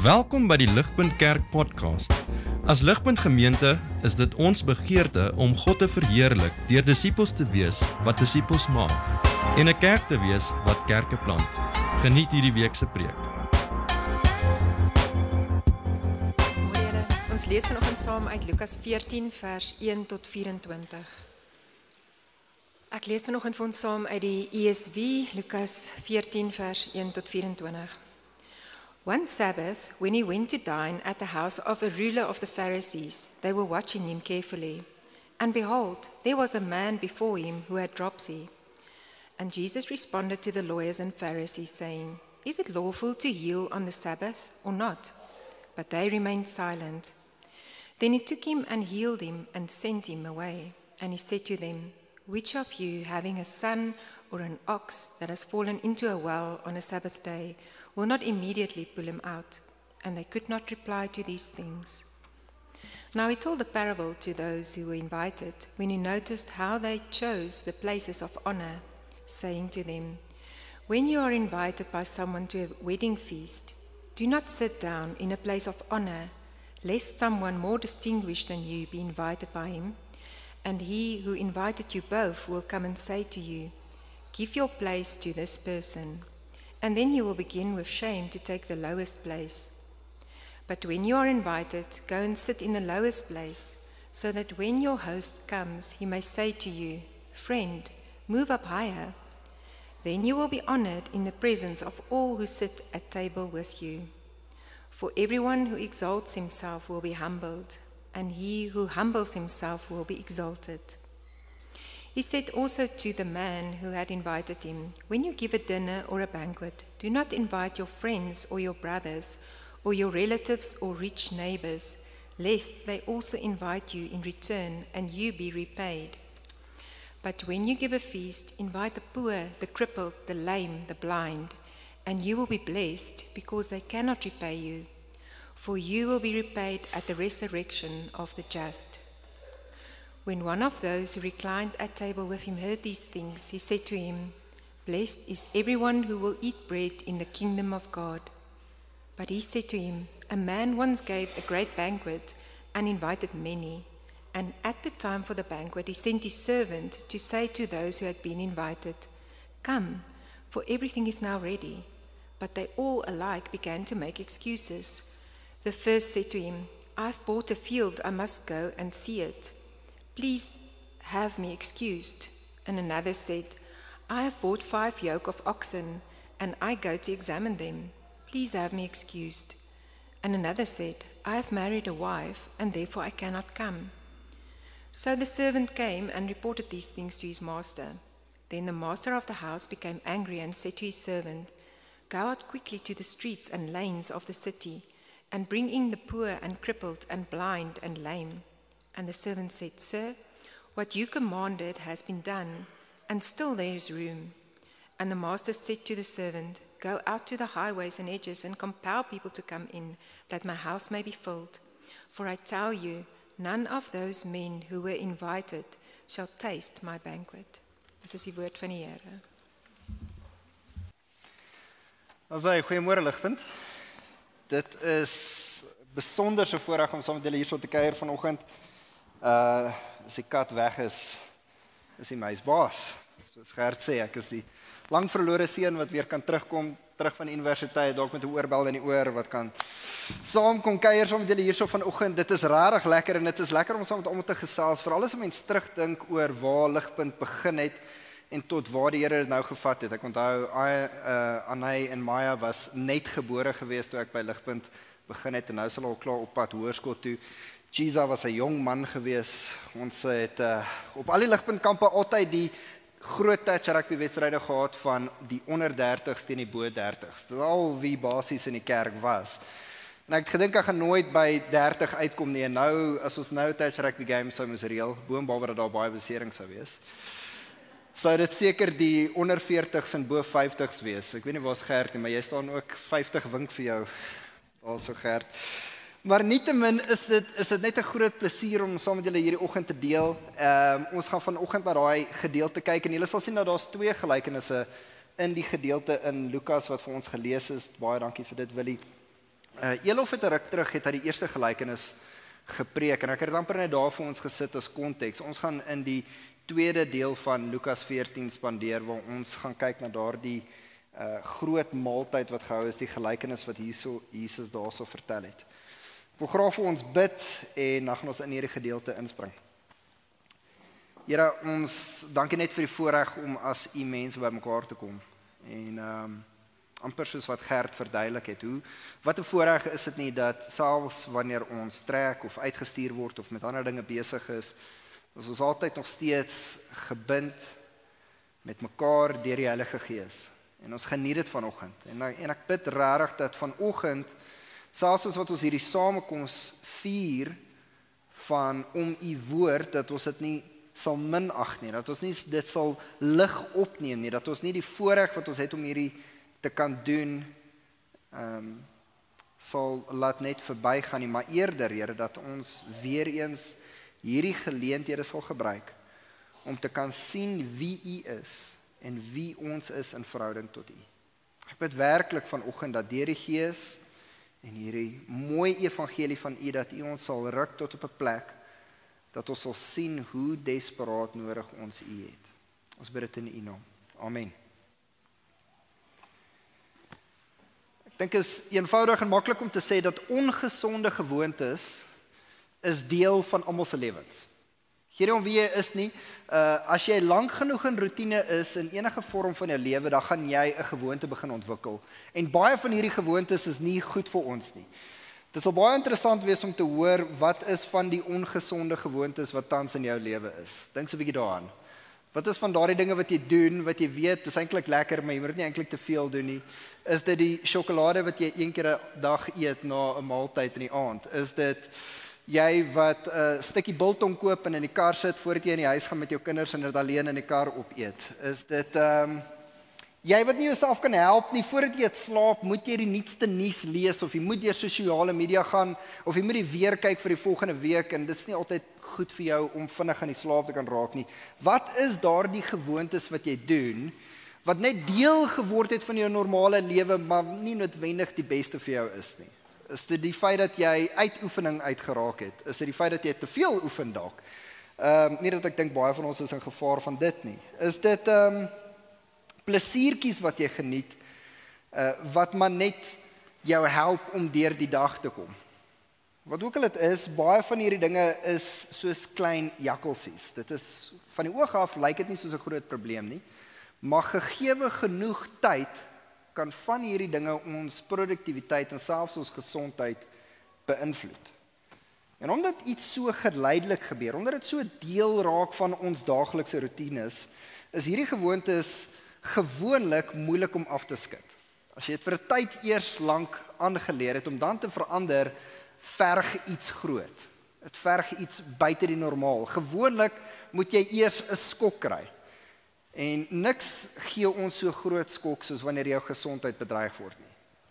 Welkom by die Ligpunt Kerk podcast. As Ligpunt Gemeente is dit ons begeerte om God te verheerlik deur disippels te wees wat disippels maak en 'n kerk te wees wat kerke plant. Geniet hierdie week se preek. Ons lees vanoggend saam uit Lukas 14 vers 1 tot 24. Ek lees vanoggend vir ons saam uit die ESV, Lukas 14 vers 1 tot 24. One Sabbath, when he went to dine at the house of a ruler of the Pharisees, they were watching him carefully. And behold, there was a man before him who had dropsy. And Jesus responded to the lawyers and Pharisees, saying, "Is it lawful to heal on the Sabbath or not?" But they remained silent. Then he took him and healed him and sent him away. And he said to them, "Which of you, having a son or an ox that has fallen into a well on a Sabbath day, will not immediately pull him out?" And they could not reply to these things. Now he told a parable to those who were invited, when he noticed how they chose the places of honor, saying to them, "When you are invited by someone to a wedding feast, do not sit down in a place of honor, lest someone more distinguished than you be invited by him. And he who invited you both will come and say to you, 'Give your place to this person.' And then you will begin with shame to take the lowest place. But when you are invited, go and sit in the lowest place, so that when your host comes, he may say to you, 'Friend, move up higher.' Then you will be honored in the presence of all who sit at table with you. For everyone who exalts himself will be humbled, and he who humbles himself will be exalted." He said also to the man who had invited him, "When you give a dinner or a banquet, do not invite your friends or your brothers or your relatives or rich neighbors, lest they also invite you in return and you be repaid. But when you give a feast, invite the poor, the crippled, the lame, the blind, and you will be blessed, because they cannot repay you, for you will be repaid at the resurrection of the just." When one of those who reclined at table with him heard these things, he said to him, "Blessed is everyone who will eat bread in the kingdom of God." But he said to him, "A man once gave a great banquet and invited many. And at the time for the banquet, he sent his servant to say to those who had been invited, 'Come, for everything is now ready.' But they all alike began to make excuses. The first said to him, 'I've bought a field, I must go and see it. Please have me excused.' And another said, 'I have bought 5 yoke of oxen, and I go to examine them. Please have me excused.' And another said, 'I have married a wife, and therefore I cannot come.' So the servant came and reported these things to his master. Then the master of the house became angry and said to his servant, 'Go out quickly to the streets and lanes of the city, and bring in the poor and crippled and blind and lame.' And the servant said, 'Sir, what you commanded has been done, and still there is room.' And the master said to the servant, 'Go out to the highways and edges and compel people to come in, that my house may be filled. For I tell you, none of those men who were invited shall taste my banquet.'" Dis is die woord van die Here. Goeiemôre Ligpunt. Dit is 'n besonderse voorreg om saam met julle hierso te kuier vanoggend. As die kat weg is die mei's baas. Soos Gert sê, ek is die lang verlore seun wat weer kan terugkom, terug van die universiteit, dalk met 'n oorbel in die oor, wat kan saam kom kuier saam met julle hierso vanoggend. Dit is regtig lekker, en dit is lekker om saam met almal te gesels, veral as 'n mens terugdink oor waar Ligpunt begin het en tot waar die Here dit nou gevat het. Ek onthou, Anay en Maya was net gebore gewees toe ek by Ligpunt begin het, en nou is hulle al klaar op pad hoërskool toe. Giza was 'n jong man gewees. Ons het op al die Ligpuntkampe altyd die groot touch rugby wedstryde gehad van die onder 30s teen die bo 30s. Dit al wie basies in die kerk was. En ek het gedink ek gaan nooit by 30 uitkom nie. En nou, as ons nou touch rugby games sou moes reël, boonbehalwe dat daar baie besering sou wees, sou dit seker die onder 40s en bo 50s wees. Ek weet nie waar's Gert nie, maar jy staan ook 50 wink vir jou. Also Gert. Maar nietemin is dit net 'n groot plesier om saam met julle hierdie oggend te deel. Ons gaan vanoggend na daai gedeelte kyk, en julle sal sien dat daar's 2 gelykenisse in die gedeelte in Lukas wat vir ons gelees is. Baie dankie vir dit, Willie. Elof het 'n ruk terug het hy die eerste gelykenis gepreek en ek het amper net daar vir ons gesit as konteks. Ons gaan in die tweede deel van Lukas 14 spandeer waar ons gaan kyk na daardie groot maaltyd wat gehou is, die gelykenis wat Jesus daarso vertel het. Ek wil graag vir ons bid en dan gaan ons in hierdie gedeelte inspring. Here, ons dankie net vir die voorreg om as u mense by mekaar te kom. En amper soos wat Gert verduidelik het, wat 'n voorreg is dit nie dat selfs wanneer ons trek of uitgestuur word of met ander dinge besig is, ons altyd nog steeds gebind met mekaar deur die Heilige Gees. En ons geniet dit vanoggend. En ek bid regtig dat vanoggend, selfs soos wat ons hierdie samekoms vier van om u woord, dat ons dit nie sal minag nie, dat ons nie dit sal lig opneem nie, dat ons nie die voorreg wat ons het om hierdie te kan doen, sal laat net verbygaan nie, maar eerder, Here, dat ons weer eens hierdie geleenthede sal gebruik om te kan sien wie u is en wie ons is in verhouding tot u. Ek bid werklik vanoggend dat deur die Gees en hierdie mooi evangelie van u, dat u ons sal ruk tot op 'n plek dat ons sal sien hoe desperaat nodig ons u het. Ons bid dit in u naam. Amen. Ek dink is eenvoudig en maklik om te sê dat ongesonde gewoontes is deel van almal se lewens. Geen om wie jy is nie, as jy lank genoeg in routine is in enige vorm van jou lewe, dan gaan jy 'n gewoonte begin ontwikkel. En baie van hierdie gewoontes is nie goed vir ons nie. Dit sal baie interessant wees om te hoor wat is van die ongesonde gewoontes wat tans in jou lewe is. Dink so 'n bietjie daaraan. Wat is van daardie dinge wat jy doen, wat jy weet, dis eintlik lekker, maar jy moet dit nie eintlik te veel doen nie. Is dit die sjokolade wat jy een keer 'n dag eet na 'n maaltyd in die aand? Is dit jy wat 'n stukkie biltong koop en in die kar sit voordat jy in die huis gaan met jou kinders en dit alleen in die kar opeet? Is dit jy wat nie jouself kan help nie, voordat jy slaap, moet jy die nuutste nuus lees, of jy moet deur sosiale media gaan, of jy moet die weer kyk vir die volgende week, en dit is nie altyd goed vir jou om vinnig aan die slaap te kan raak nie. Wat is daardie gewoontes wat jy doen, wat net deel geword het van jou normale lewe, maar nie noodwendig die beste vir jou is nie? Is dit die feit dat jy uitoefening uitgeraak het? Is dit die feit dat jy te veel oefen dalk? Nie dat ek dink baie van ons is in gevaar van dit nie. Is dit plesiertjies wat jy geniet, wat maar net jou help om deur die dag te kom? Wat ook al dit is, baie van hierdie dinge is soos klein jakkelsies. Dit is, van die oog af lyk dit nie soos 'n groot probleem nie, maar gegeewe genoeg tyd kan van hierdie dinge ons produktiwiteit en selfs ons gesondheid beïnvloed. En omdat iets so geleidelik gebeur, omdat dit so deel raak van ons daaglikse roetines, is hierdie gewoontes gewoonlik moeilik om af te skud. As jy dit vir 'n tyd eers lank aangeleer het om dan te verander, verg iets groot. Dit verg iets buite die normaal. Gewoonlik moet jy eers 'n skok kry. En niks gee ons so groot skok soos wanneer jou gesondheid bedreig word nie.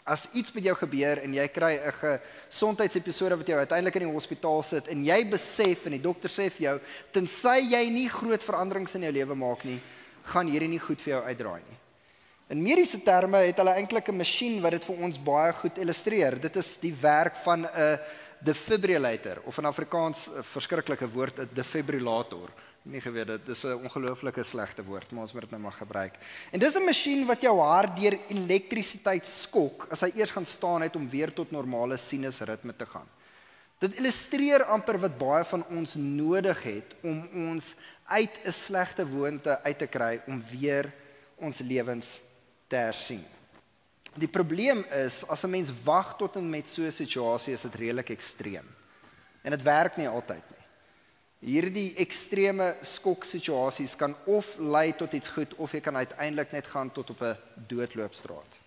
As iets met jou gebeur en jy kry 'n gesondheidsepisode wat jou uiteindelik in die hospitaal sit en jy besef en die dokter sê vir jou, tensy jy nie groot veranderings in jou lewe maak nie, gaan hierdie nie goed vir jou uitdraai nie. In mediese terme het hulle eintlik 'n masjien wat dit vir ons baie goed illustreer. Dit is die werk van 'n defibrillator, of in Afrikaans 'n verskriklike woord, 'n defibrillator. Nie geweet, dit is 'n ongelooflike slegte woord, maar ons moet dit nou maar gebruik. En dis 'n masjien wat jou hart deur elektrisiteit skok as hy eers gaan staan het om weer tot normale sinusritme te gaan. Dit illustreer amper wat baie van ons nodig het om ons uit 'n slegte gewoonte uit te kry om weer ons lewens te hersien. Die probleem is, as 'n mens wag tot en met so 'n situasie, is dit redelik ekstreem. En dit werk nie altyd nie. Hierdie ekstreme skoksituasies kan of lei tot iets goed, of jy kan uiteindelik net gaan tot op 'n doodloopstraat.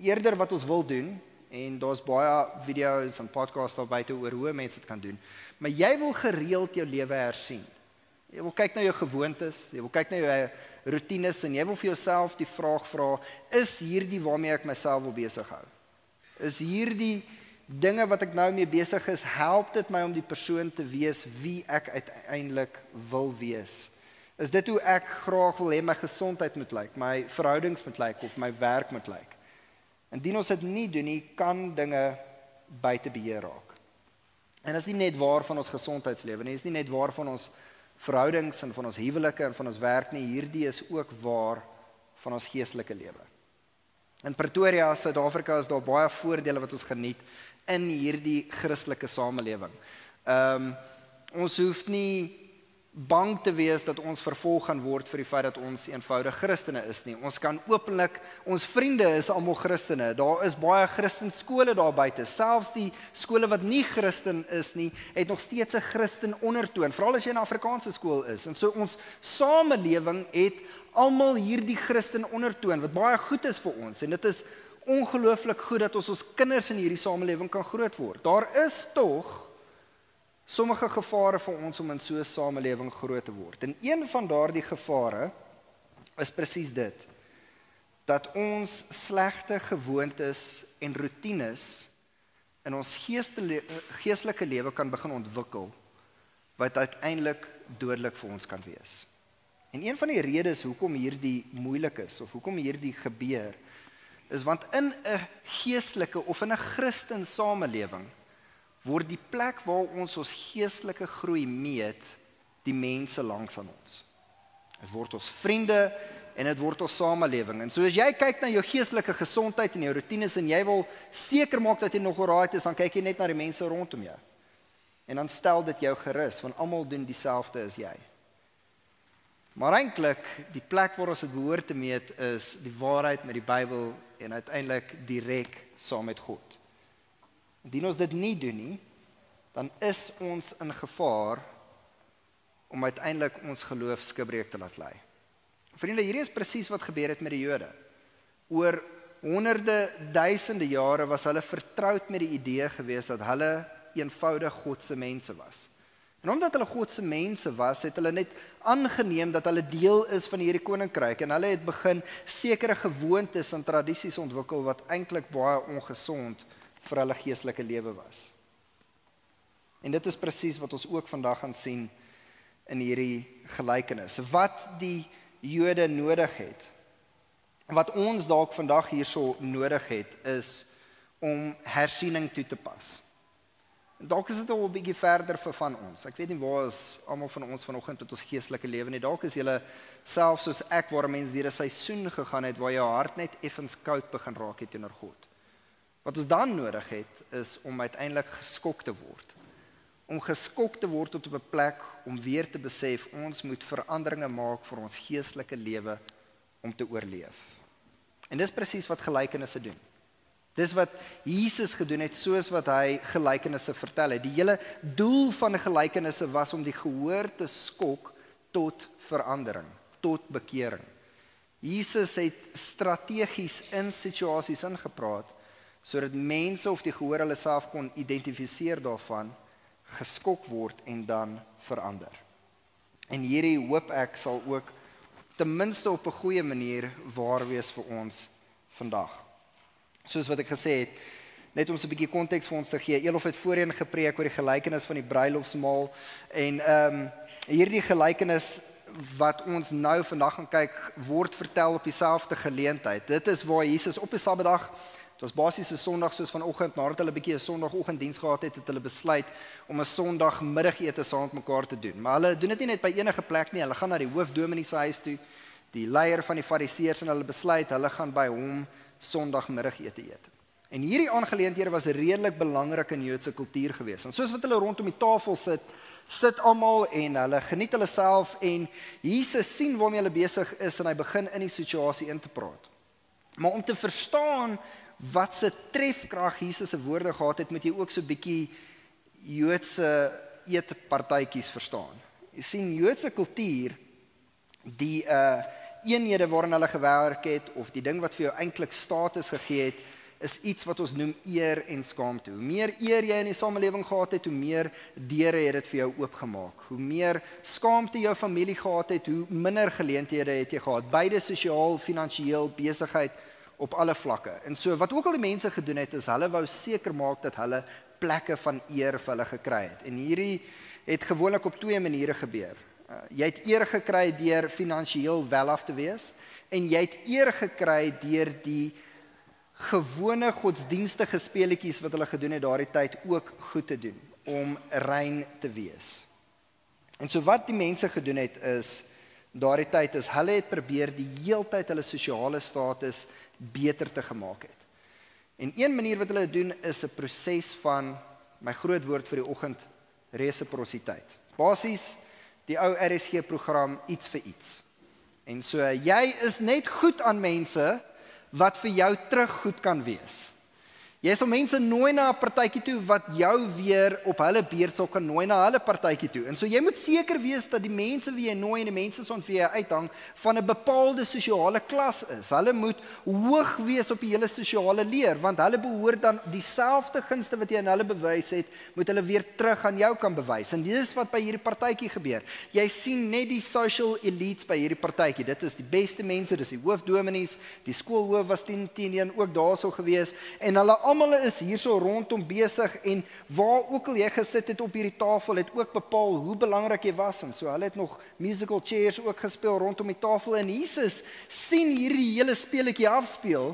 Eerder wat ons wil doen, en daar's baie video's en podcasts daar buite oor hoe mense dit kan doen, maar jy wil gereeld jou lewe hersien. Jy wil kyk na jou gewoontes, jy wil kyk na jou roetines, en jy wil vir jouself die vraag vra, is hierdie waarmee ek myself wil besig hou? Is hierdie dinge wat ek nou mee besig is, help dit my om die persoon te wees wie ek uiteindelik wil wees? Is dit hoe ek graag wil hê my gesondheid moet lyk, my verhoudings moet lyk, of my werk moet lyk? Indien ons dit nie doen nie, kan dinge buite beheer raak. En dit is nie net waar van ons gesondheidslewe nie, dit is nie net waar van ons verhoudings en van ons huwelike en van ons werk nie, hierdie is ook waar van ons geestelike lewe. In Pretoria, Suid-Afrika, is daar baie voordele wat ons geniet in hierdie Christelike samelewing. Ons hoef nie bang te wees dat ons vervolg gaan word vir die feit dat ons eenvoudig Christene is nie. Ons kan openlik, ons vriende is almal Christene. Daar is baie Christenskole daar buite. Selfs die skole wat nie Christen is nie, het nog steeds 'n Christen ondertoon, veral as jy in 'n Afrikaanse skool is. En so ons samelewing het almal hierdie Christen ondertoon wat baie goed is vir ons, en dit is ongelooflik goed dat ons kinders in hierdie samelewing kan groot word. Daar is tog sommige gevare vir ons om in so 'n samelewing groot te word. En een van daardie gevare is presies dit, dat ons slegte gewoontes en roetines in ons geestelike lewe kan begin ontwikkel, wat uiteindelik dodelik vir ons kan wees. En een van die redes hoekom hierdie moeilik is, of hoekom hierdie gebeur, is want in 'n geestelike of in 'n Christen samelewing word die plek waar ons geestelike groei meet, die mense langs aan ons. Dit word ons vriende en dit word ons samelewing. En so as jy kyk na jou geestelike gesondheid en jou roetines en jy wil seker maak dat jy nog alright is, dan kyk jy net na die mense rondom jou. En dan stel dit jou gerus, want almal doen dieselfde as jy. Maar eintlik, die plek waar ons dit behoort te meet, is die waarheid met die Bybel en uiteindelik direk saam met God. Indien ons dit nie doen nie, dan is ons in gevaar om uiteindelik ons geloof skibreek te laat lei. Vriende, hierdie is presies wat gebeur het met die Jode. Oor honderde, duisende jare was hulle vertroud met die idee gewees dat hulle eenvoudig God se mense was. En omdat hulle God se mense was, het hulle net aangeneem dat hulle deel is van hierdie koninkryk, en hulle het begin sekere gewoontes en tradisies ontwikkel wat eintlik baie ongesond vir hulle geestelike lewe was. En dit is presies wat ons ook vandag gaan sien in hierdie gelykenis. Wat die Jode nodig het, wat ons dalk vandag hierso nodig het, is om hersiening toe te pas. En dalk is dit al 'n bietjie verder vir van ons. Ek weet nie waar is almal van ons vanoggend tot ons geestelike lewe nie. Dalk is julle self soos ek, waar mense deur 'n seisoen gegaan het waar jou hart net effens koud begin raak het teenoor God. Wat ons dan nodig het, is om uiteindelik geskok te word. Om geskok te word tot op 'n plek om weer te besef, ons moet veranderinge maak vir ons geestelike lewe om te oorleef. En dis presies wat gelykenisse doen. Dis wat Jesus gedoen het, soos wat hy gelykenisse vertel het. Die hele doel van die gelykenisse was om die gehoor te skok tot verandering, tot bekering. Jesus het strategies in situasies ingepraat, sodat mense of die gehoor hulle self kon identifiseer daarvan, geskok word en dan verander. En hierdie hoop ek sal ook ten minste op 'n goeie manier waar wees vir ons vandag. Soos wat ek gesê het, net om so 'n bietjie konteks vir ons te gee, Elof het voorheen gepreek oor die gelykenis van die bruilofsmaal, en hierdie gelykenis wat ons nou vandag gaan kyk, word vertel op dieselfde geleentheid. Dit is waar Jesus op die Saterdag, dit was basies 'n Sondag soos vanoggend, nadat hulle 'n bietjie 'n Sondagoggenddiens gehad het, het hulle besluit om 'n Sondagmiddagete saam met mekaar te doen. Maar hulle doen dit nie net by enige plek nie, hulle gaan na die hoofdominee se huis toe, die leier van die Fariseërs, en hulle besluit, hulle gaan by hom Sondagmiddagete eet. En hierdie aangeleenthede was redelik belangrik in Joodse kultuur geweest. En soos wat hulle rondom die tafel sit almal en hulle geniet hulle self, en Jesus sien waarmee hulle besig is en hy begin in die situasie in te praat. Maar om te verstaan wat se trefkrag Jesus se woorde gehad het, moet jy ook so 'n bietjie Joodse eetpartytjies verstaan. Jy sien, Joodse kultuur, die eenhede waarin hulle gewerk het, of die ding wat vir jou eintlik status gegee het, is iets wat ons noem eer en skaamte. Hoe meer eer jy in die samelewing gehad het, hoe meer deure het dit vir jou oopgemaak. Hoe meer skaamte jou familie gehad het, hoe minder geleenthede het jy gehad. Beide sosiaal, finansiëel, besigheid, op alle vlakke. En so wat ook al die mense gedoen het, is hulle wou seker maak dat hulle plekke van eer vir hulle gekry het. En hierdie het gewoonlik op twee maniere gebeur. Jy het eer gekry deur finansiëel welaf te wees, en jy het eer gekry deur die gewone godsdienstige speletjies wat hulle gedoen het daardie tyd ook goed te doen, om rein te wees. En so wat die mense gedoen het is, daardie tyd is, hulle het probeer die heeltyd hulle sosiale status beter te gemaak het. En een manier wat hulle doen is 'n proses van, my groot woord vir die oggend, resiprositeit. Basies, die ou RSG-program iets vir iets. En so, jy is net goed aan mense wat vir jou terug goed kan wees. Jy sal mense nooi na 'n partytjie toe wat jou weer op hulle beurt sal kan nooi na hulle partytjie toe. En so jy moet seker wees dat die mense wie jy nooi en die mense wat vir jy uithang van 'n bepaalde sosiale klas is. Hulle moet hoog wees op die hele sosiale leer, want hulle behoort dan dieselfde gunste wat jy aan hulle bewys het, moet hulle weer terug aan jou kan bewys. En dit is wat by hierdie partytjie gebeur. Jy sien net die social elites by hierdie partytjie. Dit is die beste mense, dis die hoofdominees, die skoolhoof was 10 ook daarso gewees en hulle almal is hierso rondom besig en waar ook al jy gesit het op hierdie tafel het ook bepaal hoe belangrik jy was en so hulle het nog musical chairs ook gespeel rondom die tafel en Jesus sien hierdie hele speletjie afspeel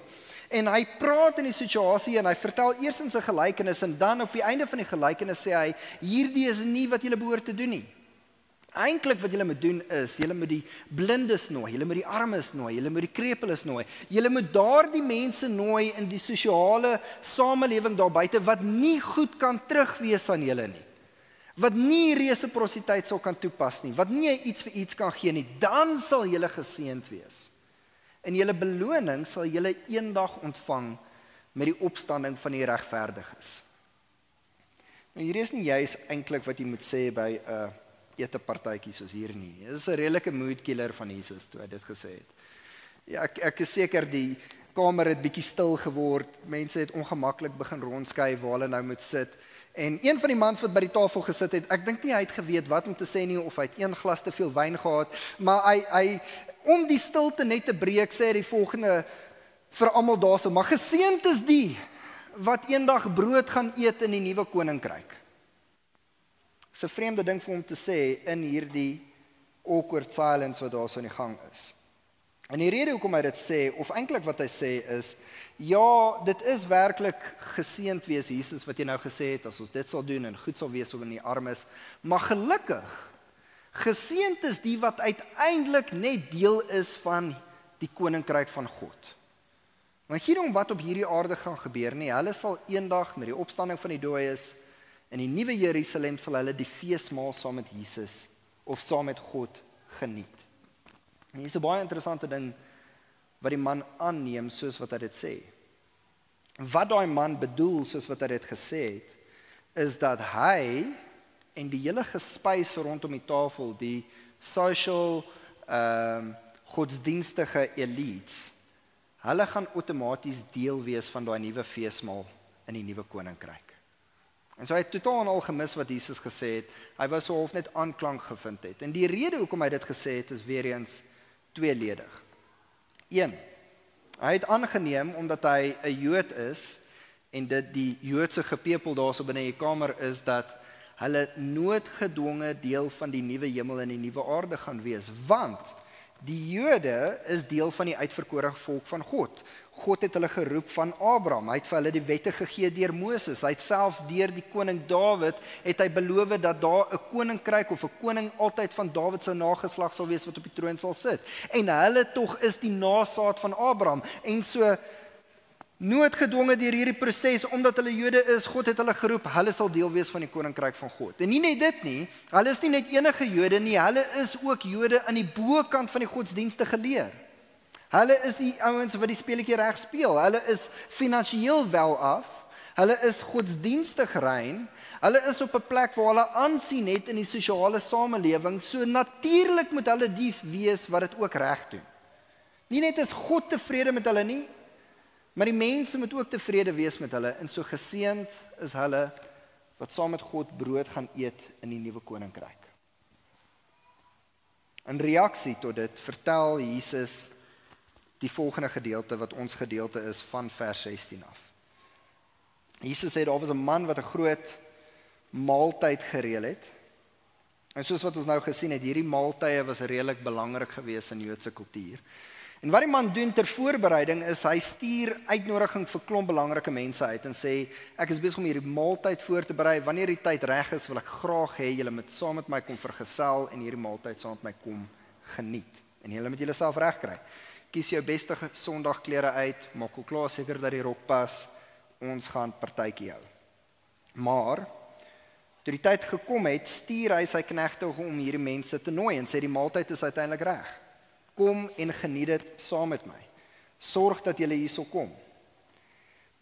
en hy praat in die situasie en hy vertel eers in sy gelykenis en dan op die einde van die gelykenis sê hy hierdie is nie wat julle behoort te doen nie. Eintlik wat julle moet doen is, julle moet die blindes nooi, julle moet die armes nooi, julle moet die krepeles nooi, julle moet daardie mense nooi in die sosiale samelewing daar buite wat nie goed kan terugwees aan julle nie. Wat nie resiprositeit sal kan toepas nie, wat nie iets vir iets kan gee nie, dan sal julle geseënd wees. En julle beloning sal julle eendag ontvang met die opstanding van die regverdiges. Nou hier is nie juis eintlik wat jy moet sê by 'n etepartytjie soos hier nie. Dit is 'n redelike mood killer van Jesus toe hy dit gesê het. Ja, ek is seker die kamer het bietjie stil geword. Mense het ongemaklik begin rondskuif waar hulle nou moet sit. En een van die mans wat by die tafel gesit het, ek dink nie hy het geweet wat om te sê nie of hy het een glas te veel wyn gehad, maar hy om die stilte net te breek sê hy die volgende vir almal daarso, maar geseënd is die wat eendag brood gaan eet in die nuwe koninkryk. Dit is 'n vreemde ding vir hom te sê in hierdie awkward silence wat daar so in die gang is. En die rede hoekom hy dit sê, of eintlik wat hy sê is, ja, dit is werklik geseënd wees Jesus wat jy nou gesê het, as ons dit sal doen en goed sal wees oor die armes, maar gelukkig, geseënd is die wat uiteindelik net deel is van die koninkryk van God. Want hier om wat op hierdie aarde gaan gebeur nie, hulle sal eendag met die opstanding van die dooies in die nuwe Jerusalem sal hulle die feesmaal saam met Jesus of saam met God geniet. En hier is 'n baie interessante ding wat die man aanneem soos wat hy dit sê. Wat daai man bedoel soos wat hy dit gesê het, is dat hy en die hele gespuis rondom die tafel, die social godsdienstige elites, hulle gaan outomaties deel wees van daai nuwe feesmaal in die nuwe koninkryk. En so hy het totaal en al gemis wat Jesus gesê het. Hy wou so half net aanklank gevind het. En die rede hoekom hy dit gesê het is weer eens tweeledig. 1. Hy het aangeneem omdat hy 'n Jood is en dit die Joodse gepepel daarso binne die kamer is dat hulle noodgedwonge deel van die nuwe hemel en die nuwe aarde gaan wees, want die Jode is deel van die uitverkore volk van God. God het hulle geroep van Abraham. Hy het vir hulle die wette gegee deur Moses. Hy het selfs deur die koning Dawid het hy beloof dat daar 'n koninkryk of 'n koning altyd van Dawid se nageslag sal wees wat op die troon sal sit. En hulle tog is die nasaad van Abraham. En so noodgedwonge deur hierdie proses omdat hulle Jode is, God het hulle geroep, hulle sal deel wees van die koninkryk van God. En nie net dit nie, hulle is nie net enige Jode nie, hulle is ook Jode aan die bokant van die godsdienstige leer. Hulle is die ouens wat die speletjie reg speel. Hulle is finansiëel wel af. Hulle is godsdienstig rein. Hulle is op 'n plek waar hulle aansien het in die sosiale samelewing. So natuurlik moet hulle die wees wat dit ook reg doen. Nie net is God tevrede met hulle nie, maar die mense moet ook tevrede wees met hulle. En so geseënd is hulle wat saam met God brood gaan eet in die nuwe koninkryk. In reaksie tot dit vertel Jesus die volgende gedeelte wat ons gedeelte is van vers 16 af. Jesus sê daar was 'n man wat 'n groot maaltyd gereël het. En soos wat ons nou gesien het, hierdie maaltye was redelik belangrik geweest in Joodse kultuur. En wat die man doen ter voorbereiding is, hy stuur uitnodiging vir klomp belangrike mense uit en sê, ek is besig om hierdie maaltyd voor te berei, wanneer die tyd reg is, wil ek graag hê julle moet saam met my kom vergesel en hierdie maaltyd saam met my kom geniet. En julle moet julle self reg kry. Kies jou beste sondagklere uit, maak ook klaar seker dat die rok pas, ons gaan partytjie hou. Maar, toe die tyd gekom het, stuur hy sy knegte om hierdie mense te nooi en sê die maaltyd is uiteindelik reg. Kom en geniet dit saam met my. Sorg dat julle hierso kom.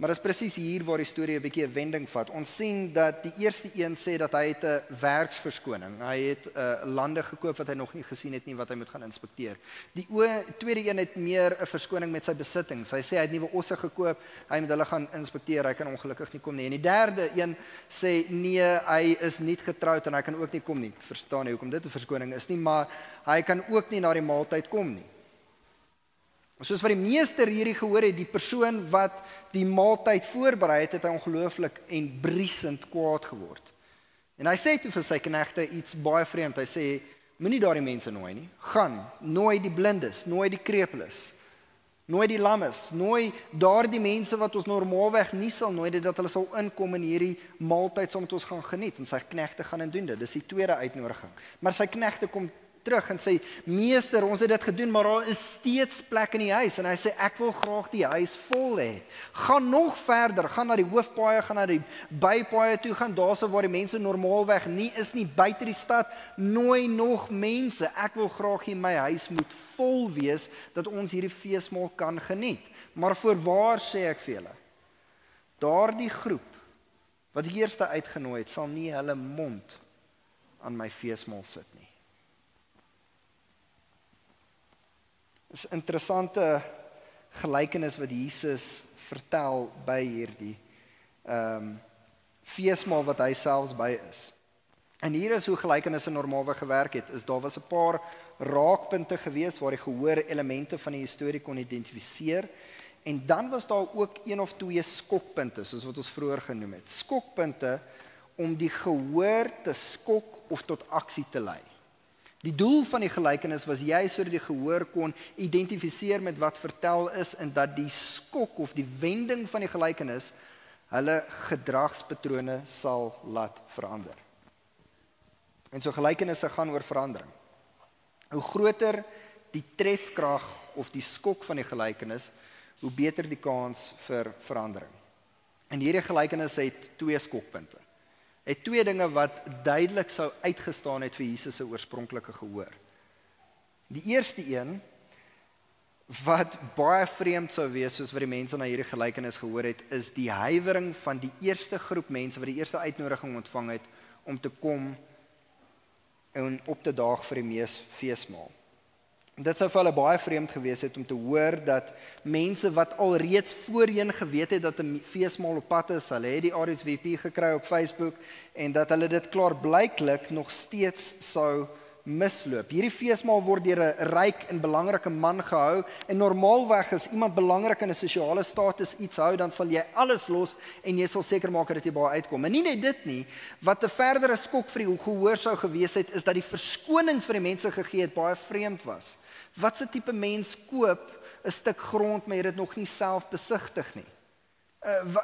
Maar dit is presies hier waar die storie 'n bietjie 'n wending vat. Ons sien dat die eerste een sê dat hy het 'n werksverskoning. Hy het lande gekoop wat hy nog nie gesien het nie, wat hy moet gaan inspekteer. Die tweede een het meer 'n verskoning met sy besittings. Hy sê hy het nuwe osse gekoop, hy moet hulle gaan inspekteer, hy kan ongelukkig nie kom nie. En die derde een sê nee, hy is nie getroud en hy kan ook nie kom nie. Verstaan nie hoekom dit 'n verskoning is nie, maar hy kan ook nie na die maaltyd kom nie. Soos wat die meester hierdie gehoor het, die persoon wat die maaltyd voorberei het, het hy ongelooflik en briesend kwaad geword. En hy sê toe vir sy knegte iets baie vreemd. Hy sê, moenie daardie mense nooi nie. Gaan, nooi die blindes, nooi die krepeles, nooi die lammes, nooi daardie mense wat ons normaalweg nie sal nooi, dat hulle sal inkom in hierdie maaltyd saam met ons gaan geniet. En sy knegte gaan en doen dit. Dis die tweede uitnodiging. Maar sy knegte kom terug en sê, meester, ons het dit gedoen, maar daar is steeds plek in die huis. En hy sê, ek wil graag die huis vol hê. Gaan nog verder, gaan na die hoofpaaie, gaan na die bypaaie toe, gaan daarso waar die mense normaalweg nie is nie, buite die stad, nooi nog mense. Ek wil graag hê my huis moet vol wees, dat ons hierdie feesmaal kan geniet. Maar voorwaar sê ek vir julle, daardie groep, wat die eerste uitgenooi het, sal nie hulle mond aan my feesmaal sit nie. Dis 'n interessante gelykenis wat Jesus vertel by hierdie feesmaal wat hy selfs by is. En hier is hoe gelykenisse normaalweg gewerk het, is daar was 'n paar raakpunte gewees waar die gehoor elemente van die storie kon identifiseer, en dan was daar ook een of twee skokpunte, soos wat ons vroeër genoem het. Skokpunte om die gehoor te skok of tot aksie te lei. Die doel van die gelykenis was juist sodat die gehoor kon identifiseer met wat vertel is en dat die skok of die wending van die gelykenis hulle gedragspatrone sal laat verander. En so gelykenisse gaan oor verandering. Hoe groter die trefkrag of die skok van die gelykenis, hoe beter die kans vir verandering. En hierdie gelykenis het twee skokpunte. Het twee dinge wat duidelik sou uitgestaan het vir Jesus se oorspronklike gehoor. Die eerste een, wat baie vreemd sou wees, soos wat die mense na hierdie gelykenis gehoor het, is die huiwering van die eerste groep mense, wat die eerste uitnodiging ontvang het, om te kom en op te daag vir die feesmaal. Dit sou vir hulle baie vreemd gewees het om te hoor dat mense wat alreeds voorheen geweet het dat 'n feesmaal op pad is, hulle het die RSVP gekry op Facebook en dat hulle dit klaarblyklik nog steeds sou misloop. Hierdie feesmaal word deur 'n ryk en belangrike man gehou en normaalweg as iemand belangrik in 'n sosiale status iets hou, dan sal jy alles los en jy sal seker maak dat dit baie uitkom. En nie net dit nie, wat 'n verdere skok vir die gehoor sou gewees het, is dat die verskonings vir die mense gegee het baie vreemd was. Wat se tipe mens koop 'n stuk grond, maar jy het dit nog nie self besigtig nie?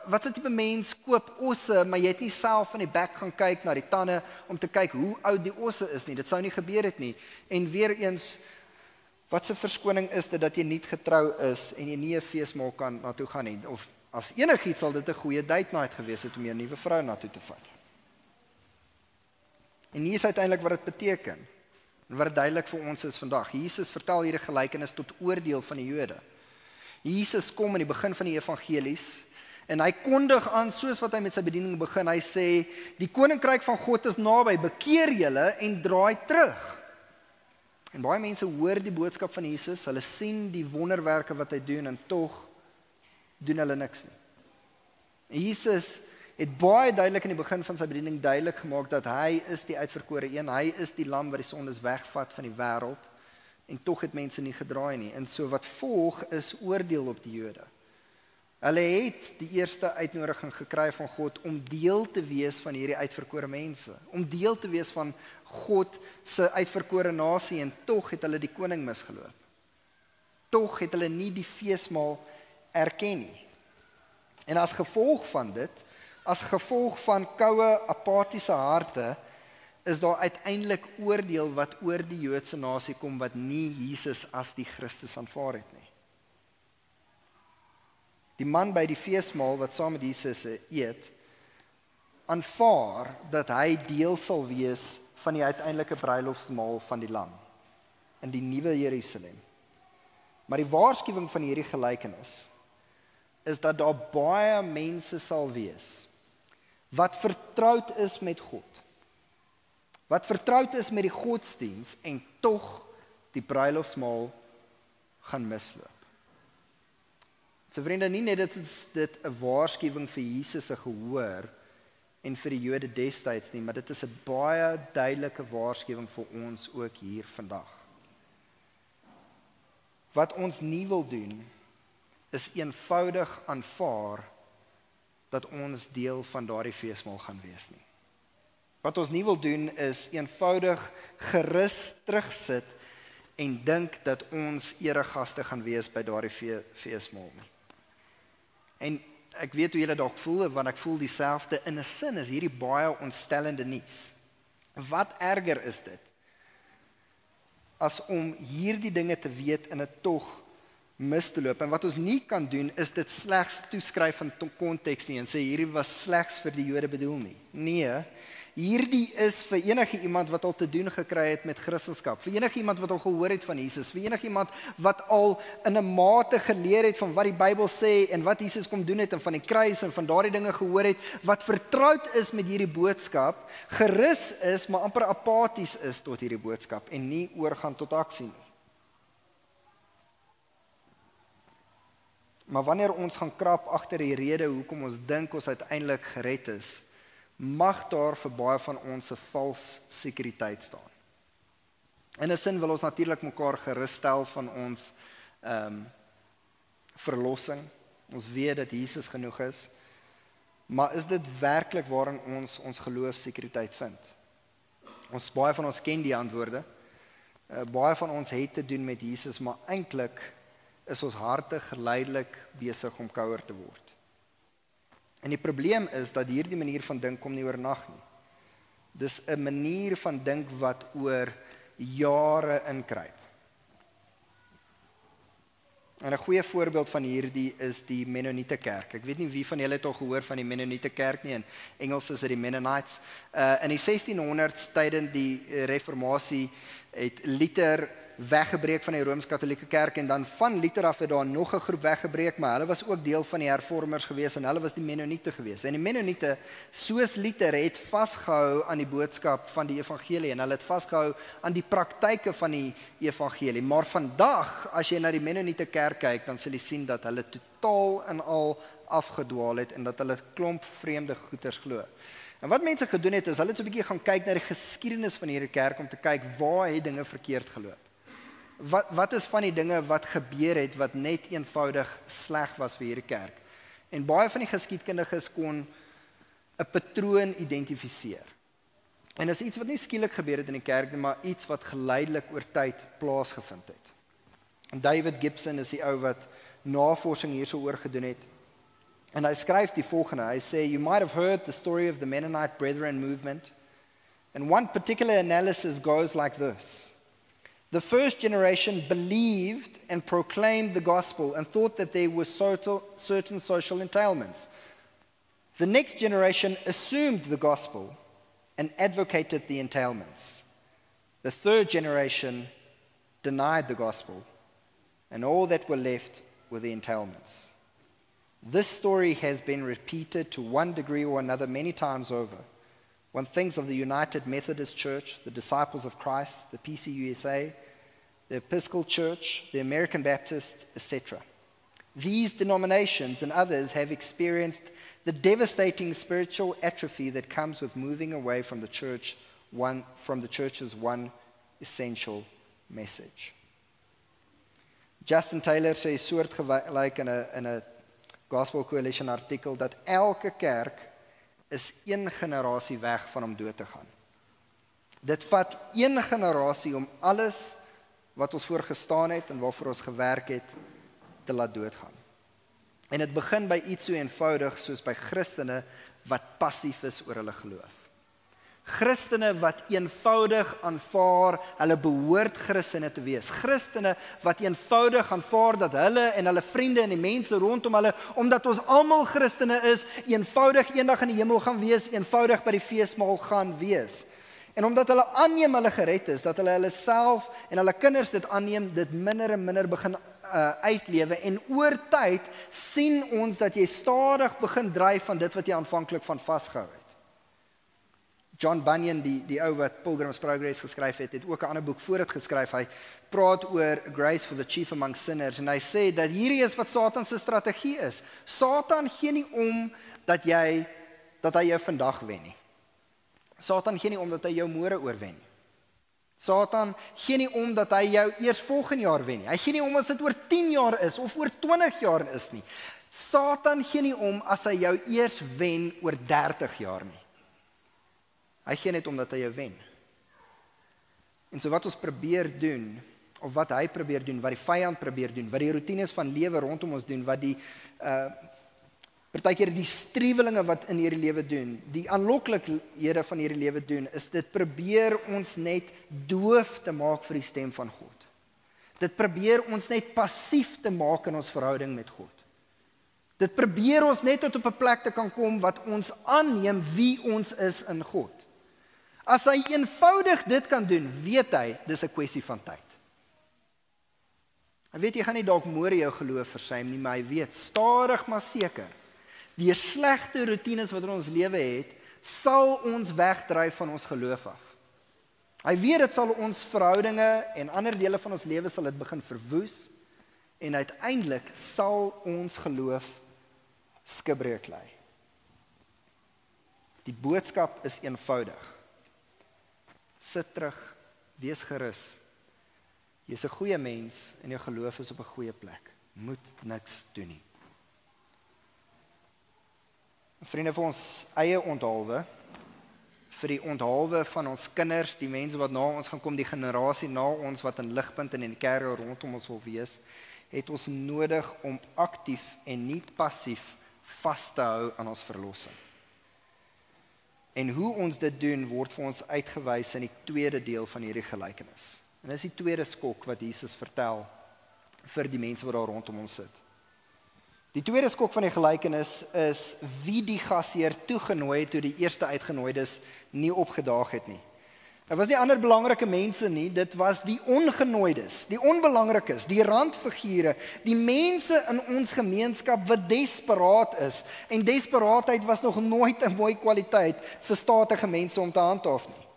Wat se tipe mens koop osse, maar jy het nie self van die bek gaan kyk na die tande om te kyk hoe oud die osse is nie. Dit sou nie gebeur het nie. En weer eens, wat se verskoning is dit dat jy nie getrou is en jy nie 'n feesmaal kan na toe gaan nie? Of as enigiets sal dit 'n goeie date night gewees het om jou nuwe vrou na toe te vat. En hier is uiteindelik wat dit beteken. En wat duidelik vir ons is vandag. Jesus vertel hierdie gelykenis tot oordeel van die Jode. Jesus kom in die begin van die evangelies en hy kondig aan soos wat hy met sy bediening begin. Hy sê, die koninkryk van God is naby, bekeer julle en draai terug. En baie mense hoor die boodskap van Jesus, hulle sien die wonderwerke wat hy doen en tog doen hulle niks nie. Jesus het baie duidelik in die begin van sy bediening duidelik gemaak dat hy is die uitverkore een, hy is die lam wat die sondes wegvat van die wêreld, en tog het mense nie gedraai nie. En so wat volg is oordeel op die Jode. Hulle het die eerste uitnodiging gekry van God om deel te wees van hierdie uitverkore mense, om deel te wees van God se uitverkore nasie, en tog het hulle die koning misgeloop. Tog het hulle nie die feesmaal erken nie. En as gevolg van dit, as gevolg van koue, apatiese harte, is daar uiteindelik oordeel wat oor die Joodse nasie kom wat nie Jesus as die Christus aanvaar het nie. Die man by die feesmaal wat saam met Jesus eet, aanvaar dat hy deel sal wees van die uiteindelike bruilofsmaal van die Lam in die nuwe Jerusalem. Maar die waarskuwing van hierdie gelykenis is dat daar baie mense sal wees wat vertroud is met God, wat vertroud is met die godsdiens en tog die bruilofsmaal gaan misloop. So vriende, nie net is dit 'n waarskuwing vir Jesus se gehoor en vir die Jode destyds nie, maar dit is 'n baie duidelike waarskuwing vir ons ook hier vandag. Wat ons nie wil doen, is eenvoudig aanvaar dat ons deel van daardie feesmaal gaan wees nie. Wat ons nie wil doen, is eenvoudig gerus terugsit en dink dat ons eregaste gaan wees by daardie feesmaal nie. En ek weet hoe julle dalk voel, want ek voel dieselfde. In 'n sin is hierdie baie ontstellende nuus. Wat erger is dit as om hierdie dinge te weet in 'n tog mis te loop? En wat ons nie kan doen, is dit slegs toeskryf van konteks nie en sê hierdie was slegs vir die Jode bedoel nie. Nee, hierdie is vir enige iemand wat al te doen gekry het met Christendom, vir enige iemand wat al gehoor het van Jesus, vir enige iemand wat al in 'n mate geleer het van wat die Bybel sê en wat Jesus kom doen het en van die kruis en van daardie dinge gehoor het, wat vertroud is met hierdie boodskap, gerus is, maar amper apaties is tot hierdie boodskap en nie oorgaan tot aksie nie. Maar wanneer ons gaan krap agter die rede hoekom ons dink ons uiteindelik gered is, mag daar vir baie van ons 'n vals sekuriteit staan. In 'n sin wil ons natuurlik mekaar gerusstel van ons verlossing. Ons weet dat Jesus genoeg is. Maar is dit werklik waarin ons geloof sekuriteit vind? Baie van ons ken die antwoorde. Baie van ons het te doen met Jesus, maar eintlik is ons harte geleidelik besig om kouer te word. En die probleem is dat hierdie manier van dink kom nie oornag nie. Dis 'n manier van dink wat oor jare inkruip. En 'n goeie voorbeeld van hierdie is die Mennonite kerk. Ek weet nie wie van julle het al gehoor van die Mennonite kerk nie. In Engels is dit die Mennonites. In die 1600s tydens die reformatie het Luther weggebreek van die Rooms-Katolieke kerk en dan van Luther af het daar nog 'n groep weggebreek, maar hulle was ook deel van die hervormers gewees en hulle was die Mennonite gewees. En die Mennonite, soos Luther, het vasgehou aan die boodskap van die evangelie en hulle het vasgehou aan die praktyke van die evangelie. Maar vandag, as jy na die Mennonite kerk kyk, dan sal jy sien dat hulle totaal en al afgedwaal het en dat hulle klomp vreemde goeters glo. En wat mense gedoen het, is hulle het so 'n bietjie gaan kyk na die geskiedenis van hierdie kerk om te kyk waar het dinge verkeerd geloop. Wat is van die dinge wat gebeur het wat net eenvoudig sleg was vir hierdie kerk? En baie van die geskiedkundiges kon 'n patroon identifiseer. En dis iets wat nie skielik gebeur het in die kerk nie, maar iets wat geleidelik oor tyd plaasgevind het. En David Gibson is die ou wat navorsing hierso oor gedoen het. En hy skryf die volgende, hy sê, "You might have heard the story of the Mennonite Brethren movement, and one particular analysis goes like this. The first generation believed and proclaimed the gospel and thought that there were certain social entailments. The next generation assumed the gospel and advocated the entailments. The third generation denied the gospel, and all that were left were the entailments. This story has been repeated to one degree or another many times over. One thinks of the United Methodist Church, the Disciples of Christ, the PCUSA, the Episcopal Church, the American Baptist, etc. These denominations and others have experienced the devastating spiritual atrophy that comes with moving away from the church's one essential message." Justin Taylor sê soortgelyk in 'n Gospel Coalition artikel dat elke kerk is een generasie weg van om dood te gaan. Dit vat een generasie om alles wat ons voor gestaan het en waarvoor ons gewerk het, te laat doodgaan. En dit begin by iets so eenvoudig soos by Christene wat passief is oor hulle geloof. Christene wat eenvoudig aanvaar, hulle behoort Christene te wees. Christene wat eenvoudig aanvaar dat hulle en hulle vriende en die mense rondom hulle, omdat ons almal Christene is, eenvoudig eendag in die hemel gaan wees, eenvoudig by die feesmaal gaan wees. En omdat hulle aanneem hulle gered is, dat hulle self en hulle kinders dit aanneem, dit minder en minder begin uitlewe, en oor tyd sien ons dat jy stadig begin dryf van dit wat jy aanvanklik van vasgehou het. John Bunyan, die ou wat Pilgrim's Progress geskryf het, het ook 'n ander boek voor dit geskryf. Hy praat oor Grace for the Chief Among Sinners, en hy sê dat hierdie is wat Satan se strategie is. Satan gee nie om dat hy jou vandag wen nie. Satan gee nie om dat hy jou môre oorwen nie. Satan gee nie om dat hy jou eers volgende jaar wen nie. Hy gee nie om as dit oor 10 jaar is of oor 20 jaar is nie. Satan gee nie om as hy jou eers wen oor 30 jaar nie. Hy gee net omdat hy jou wen. En so wat ons probeer doen, of wat hy probeer doen, wat die vyand probeer doen, wat die routines van lewe rondom ons doen, wat die partykeer die strewelinge wat in hierdie lewe doen, die aanloklikhede van hierdie lewe doen, is dit probeer ons net doof te maak vir die stem van God. Dit probeer ons net passief te maak in ons verhouding met God. Dit probeer ons net tot op 'n plek te kan kom wat ons aanneem wie ons is in God. As hy eenvoudig dit kan doen, weet hy, dis 'n kwessie van tyd. Hy weet, jy gaan nie dalk môre jou geloof versuim nie, maar hy weet, stadig maar seker, die slegte routines wat in ons lewe het, sal ons wegdryf van ons geloof af. Hy weet, dit sal ons verhoudinge en ander dele van ons lewe sal dit begin verwoes, en uiteindelik sal ons geloof skibreuk lei. Die boodskap is eenvoudig. Sit terug, wees gerus. Jy's 'n goeie mens en jou geloof is op 'n goeie plek. Moet niks doen nie. Vriende, vir ons eie onthaalwe, vir die onthaalwe van ons kinders, die mense wat na ons gaan kom, die generasie na ons wat in Ligpunt en in die kerk rondom ons wil wees, het ons nodig om aktief en nie passief vas te hou aan ons verlossing. En hoe ons dit doen, word vir ons uitgewys in die tweede deel van hierdie gelykenis. En dis die tweede skok wat Jesus vertel vir die mense wat daar rondom hom sit. Die tweede skok van die gelykenis is wie die gasheer toegenooi het toe die eerste uitgenooides nie opgedaag het nie. Dit was nie ander belangrike mense nie, dit was die ongenooides, die onbelangrikes, die randfigure, die mense in ons gemeenskap wat desperaat is. En desperaatheid was nog nooit 'n mooi kwaliteit vir statige mense om te handhaaf nie.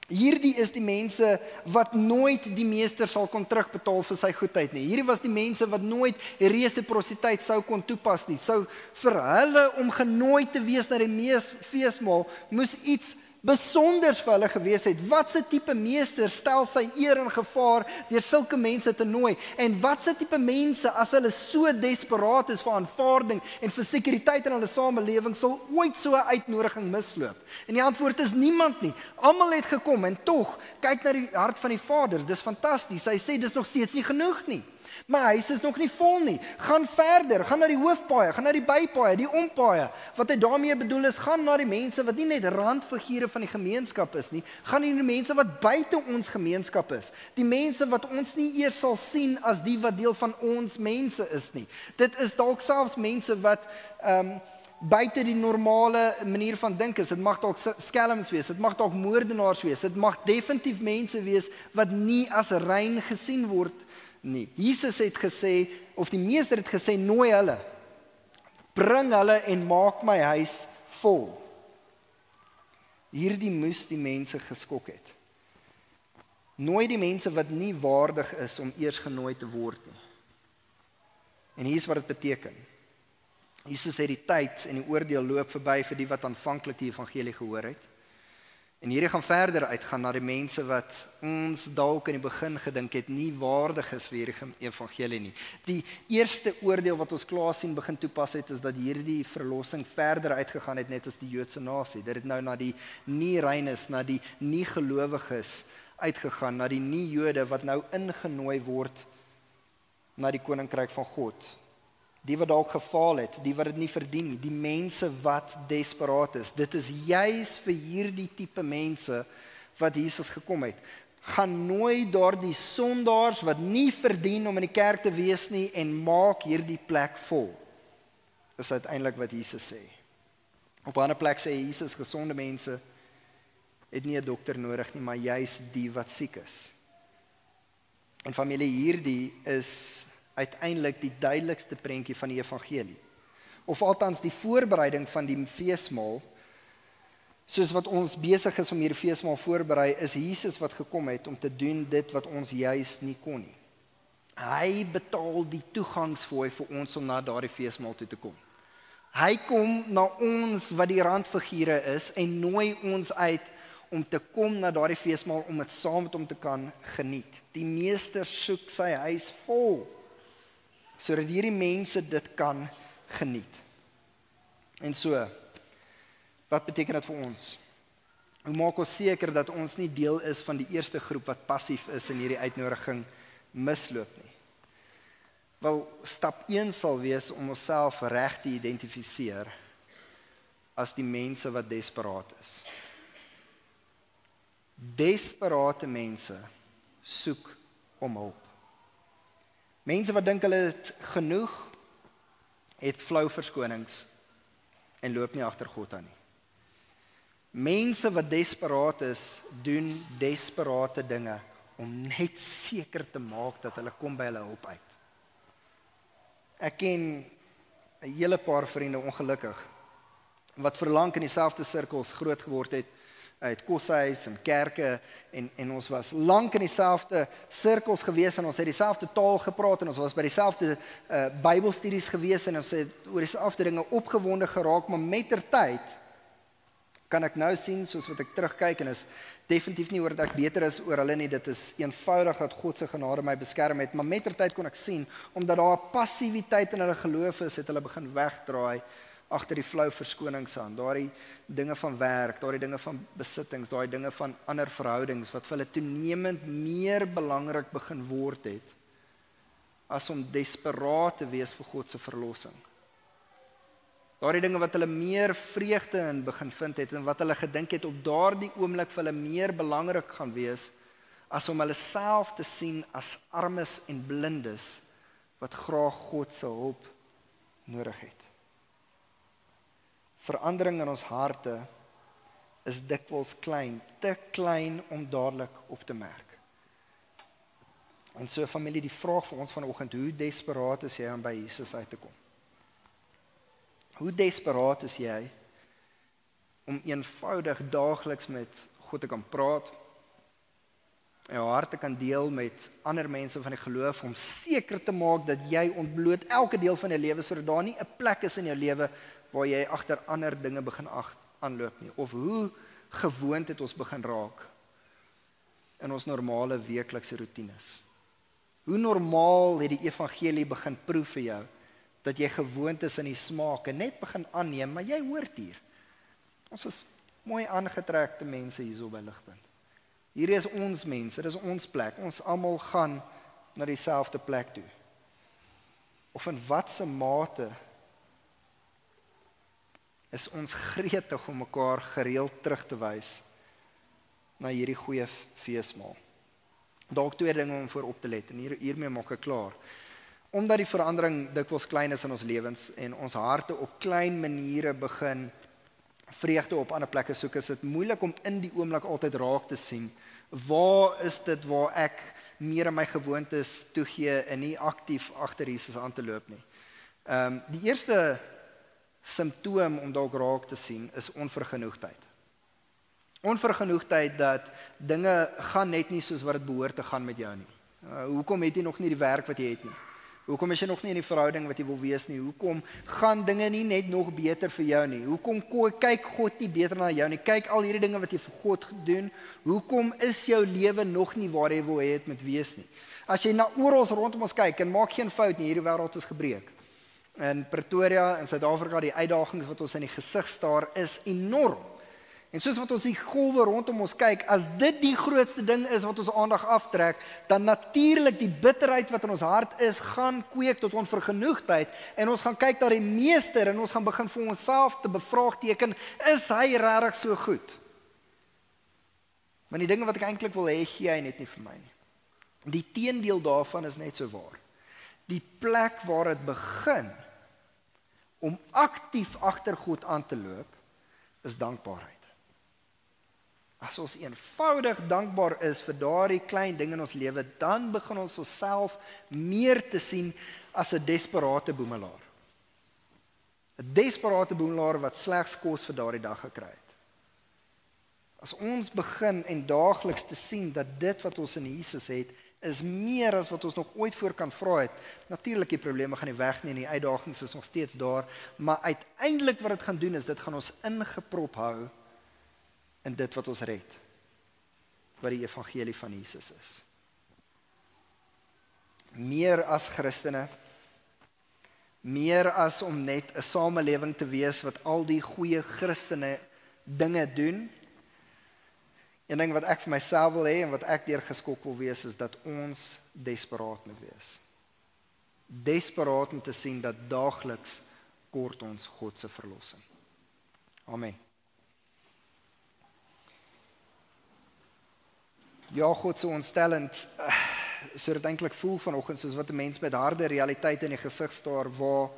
Hierdie is die mense wat nooit die meester sal kon terugbetaal vir sy goedheid nie. Hierdie was die mense wat nooit resiprositeit sou kon toepas nie. Sou vir hulle om genooi te wees na die feesmaal moes iets besonders vir hulle gewees het. Wat se tipe meester stel sy eer in gevaar deur sulke mense te nooi? En wat se tipe mense, as hulle so desperaat is vir aanvaarding en vir sekuriteit in hulle samelewing, sal ooit so 'n uitnodiging misloop? En die antwoord is niemand nie. Almal het gekom, en tog, kyk na die hart van die Vader, dis fantasties. Hy sê dis nog steeds nie genoeg nie. My huis is nog nie vol nie. Gaan verder, gaan na die hoofpaaie, gaan na die bypaaie, die ompaaie. Wat hy daarmee bedoel is, gaan na die mense wat nie net randfigure van die gemeenskap is nie, gaan na die mense wat buite ons gemeenskap is. Die mense wat ons nie eers sal sien as die wat deel van ons mense is nie. Dit is dalk selfs mense wat buite die normale manier van dink is. Dit mag dalk skelms wees, dit mag dalk moordenaars wees, dit mag definitief mense wees wat nie as rein gesien word nie. Jesus het gesê, of die meester het gesê, nooi hulle, bring hulle en maak my huis vol. Hierdie moes die mense geskok het. Nooi die mense wat nie waardig is om eers genooi te word nie. En hier is wat dit beteken. Jesus het die tyd en die oordeel loop verby vir die wat aanvanklik die evangelie gehoor het. En hierdie gaan verder uitgaan na die mense wat ons dalk in die begin gedink het nie waardig is vir hierdie evangelie nie. Die eerste oordeel wat ons klaar sien begin toepas het, is dat hierdie verlossing verder uitgegaan het net as die Joodse nasie. Dit het nou na die nie reines, na die nie gelowiges uitgegaan na die nie-Jode wat nou ingenooi word na die koninkryk van God. Die wat dalk gefaal het, die wat dit nie verdien nie, die mense wat desperaat is. Dit is juis vir hierdie tipe mense wat Jesus gekom het. Gaan nooi daardie sondaars wat nie verdien om in die kerk te wees nie en maak hierdie plek vol. Dis uiteindelik wat Jesus sê. Op 'n ander plek sê Jesus, gesonde mense het nie 'n dokter nodig nie, maar juis die wat siek is. En familie, hierdie is uiteindelik die duidelikste prentjie van die evangelie. Of althans die voorbereiding van die feesmaal, soos wat ons besig is om hierdie feesmaal voorberei, is Jesus wat gekom het om te doen dit wat ons juis nie kon nie. Hy betaal die toegangsfooi vir ons om na daardie feesmaal toe te kom. Hy kom na ons wat die randfigure is en nooi ons uit om te kom na daardie feesmaal om dit saam met hom te kan geniet. Die meester soek sy huis vol, sodat hierdie mense dit kan geniet. En so, wat beteken dit vir ons? Hoe maak ons seker dat ons nie deel is van die eerste groep wat passief is en hierdie uitnodiging misloop nie? Wel, stap 1 sal wees om onsself reg te identifiseer as die mense wat desperaat is. Desperate mense soek om hulp. Mense wat dink hulle het genoeg, het flou verskonings en loop nie agter God aan nie. Mense wat desperaat is, doen desperate dinge om net seker te maak dat hulle kom by hulle hulp uit. Ek ken 'n hele paar vriende, ongelukkig, wat verlang in dieselfde sirkels groot geword het, uit koshuis en kerke, en ons was lank in dieselfde sirkels gewees, en ons het dieselfde taal gepraat, en ons was by dieselfde Bybelstudies gewees, en ons het oor dieselfde dinge opgewonde geraak, maar mettertyd kan ek nou sien, soos wat ek terugkyk, en is definitief nie oor dat ek beter is oor hulle nie, dit is eenvoudig dat God se genade my beskerm het, maar mettertyd kon ek sien, omdat daar 'n passiwiteit in hulle geloof is, het hulle begin wegdraai agter die flou verskonings aan, daardie dinge van werk, daardie dinge van besittings, daardie dinge van ander verhoudings, wat vir hulle toenemend meer belangrik begin word het, as om desperaat te wees vir God se verlossing. Daardie dinge wat hulle meer vreugde in begin vind het, en wat hulle gedink het op daardie oomblik vir hulle meer belangrik gaan wees, as om hulle self te sien as armes en blindes, wat graag God se hulp nodig het. Verandering in ons harte is dikwels klein, te klein om dadelik op te merk. En so familie, die vraag vir ons vanoggend, hoe desperaat is jy om by Jesus uit te kom? Hoe desperaat is jy om eenvoudig daagliks met God te kan praat, jou hart te kan deel met ander mense van die geloof, om seker te maak dat jy ontbloot elke deel van jou lewe, sodat daar nie 'n plek is in jou lewe waar jy agter ander dinge begin aanloop nie, of hoe gewoond het ons begin raak in ons normale weeklikse roetines. Hoe normaal het die evangelie begin proef vir jou, dat jy gewoond is in die smaak en net begin aanneem, maar jy hoort hier. Ons is mooi aangetrekte mense hierso by Ligpunt. Hier is ons mense, dit is ons plek, ons almal gaan na dieselfde plek toe. Of in watse mate is ons gretig om mekaar gereeld terug te wys na hierdie goeie feesmaal. Dalk 2 dinge om voor op te let, en hiermee maak ek klaar. Omdat die verandering dikwels klein is in ons lewens, en ons harte op klein maniere begin vreugde op ander plekke soek, is dit moeilik om in die oomblik altyd raak te sien, waar is dit waar ek meer aan my gewoontes toegee en nie aktief agter Jesus aan te loop nie. Die eerste simptoom om dalk raak te sien is onvergenoegdheid. Onvergenoegdheid dat dinge gaan net nie soos wat dit behoort te gaan met jou nie. Hoekom het jy nog nie die werk wat jy het nie? Hoekom is jy nog nie in die verhouding wat jy wil wees nie? Hoekom gaan dinge nie net nog beter vir jou nie? Hoekom kyk God nie beter na jou nie? Kyk al hierdie dinge wat jy vir God doen. Hoekom is jou lewe nog nie waar jy wil hê dit moet wees nie? As jy na oral rondom ons kyk, en maak geen fout nie, hierdie wêreld is gebreek. In Pretoria, in Suid-Afrika, die uitdagings wat ons in die gesig staar is enorm. En soos wat ons die golwe rondom ons kyk, as dit die grootste ding is wat ons aandag aftrek, dan natuurlik die bitterheid wat in ons hart is, gaan kweek tot onvergenoegdheid, en ons gaan kyk na die meester, en ons gaan begin vir onsself te bevraagteken, is hy regtig so goed? Want die dinge wat ek eintlik wil hê, gee hy net nie vir my nie. Die teendeel daarvan is net so waar. Die plek waar dit begin, om aktief agter God aan te loop, is dankbaarheid. As ons eenvoudig dankbaar is vir daardie klein ding in ons lewe, dan begin ons onsself meer te sien as 'n desperate boemelaar. 'n Desperate boemelaar wat slegs kos vir daardie dag gekry het. As ons begin en daagliks te sien dat dit wat ons in Jesus het, is meer as wat ons nog ooit voor kan vra het. Natuurlik die probleme gaan nie weg nie, en die uitdagings is nog steeds daar, maar uiteindelik wat dit gaan doen is, dit gaan ons ingeprop hou in dit wat ons red, wat die evangelie van Jesus is. Meer as Christene, meer as om net 'n samelewing te wees wat al die goeie Christene dinge doen. Een ding wat ek vir myself wil hê en wat ek deurgeskok wil wees, is dat ons desperaat moet wees. Desperaat om te sien dat daagliks kort ons God se verlossing. Amen. Ja, God so ontstellend, so dit eintlik voel vanoggend, soos wat 'n mens met harde realiteite in die gesig staar, waar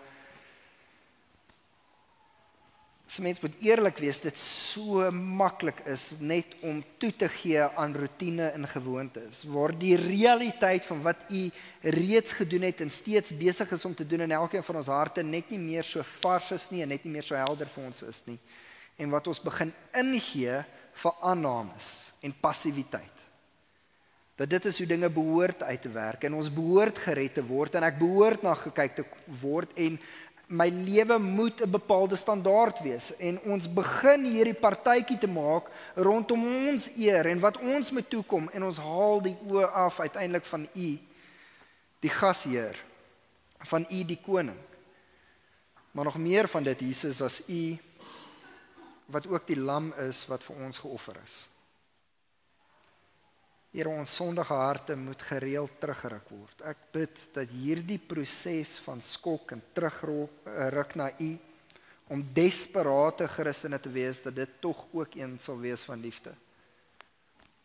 as 'n mens moet eerlik wees, dit so maklik is net om toe te gee aan roetine en gewoontes, waar die realiteit van wat u reeds gedoen het en steeds besig is om te doen in elkeen van ons harte net nie meer so vars is nie en net nie meer so helder vir ons is nie. En wat ons begin ingee vir aannames en passiwiteit. Dat dit is hoe dinge behoort uit te werk en ons behoort gered te word en ek behoort na gekyk te word en my lewe moet 'n bepaalde standaard wees en ons begin hierdie partytjie te maak rondom ons eer en wat ons moet toekom en ons haal die oë af uiteindelik van u, die gasheer, van u die koning. Maar nog meer van dit, Jesus, as u wat ook die lam is wat vir ons geoffer is. Here, ons sondige harte moet gereeld teruggeruk word. Ek bid dat hierdie proses van skok en terugruk na u, om desperate Christene te wees, dat dit tog ook een sal wees van liefde.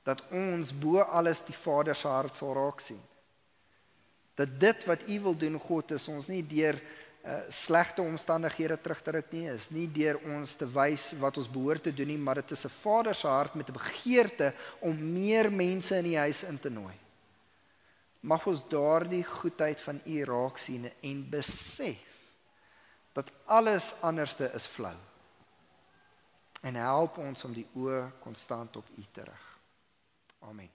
Dat ons bo alles die Vader se hart sal raak sien. Dat dit wat u wil doen, God, is ons nie deur slegte omstandighede terug te ruk nie, is nie deur ons te wys wat ons behoort te doen nie, maar dit is 'n Vader se hart met 'n begeerte om meer mense in die huis in te nooi. Mag ons daardie goedheid van u raak sien en besef dat alles anderste is flou. En help ons om die oë konstant op u te rig. Amen.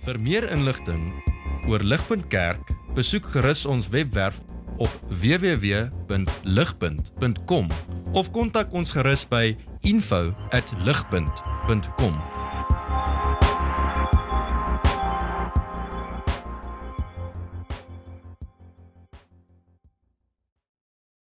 Vir meer inligting oor Ligpunt Kerk, besoek gerus ons webwerf op www.ligpunt.com of kontak ons gerus by info@ligpunt.com.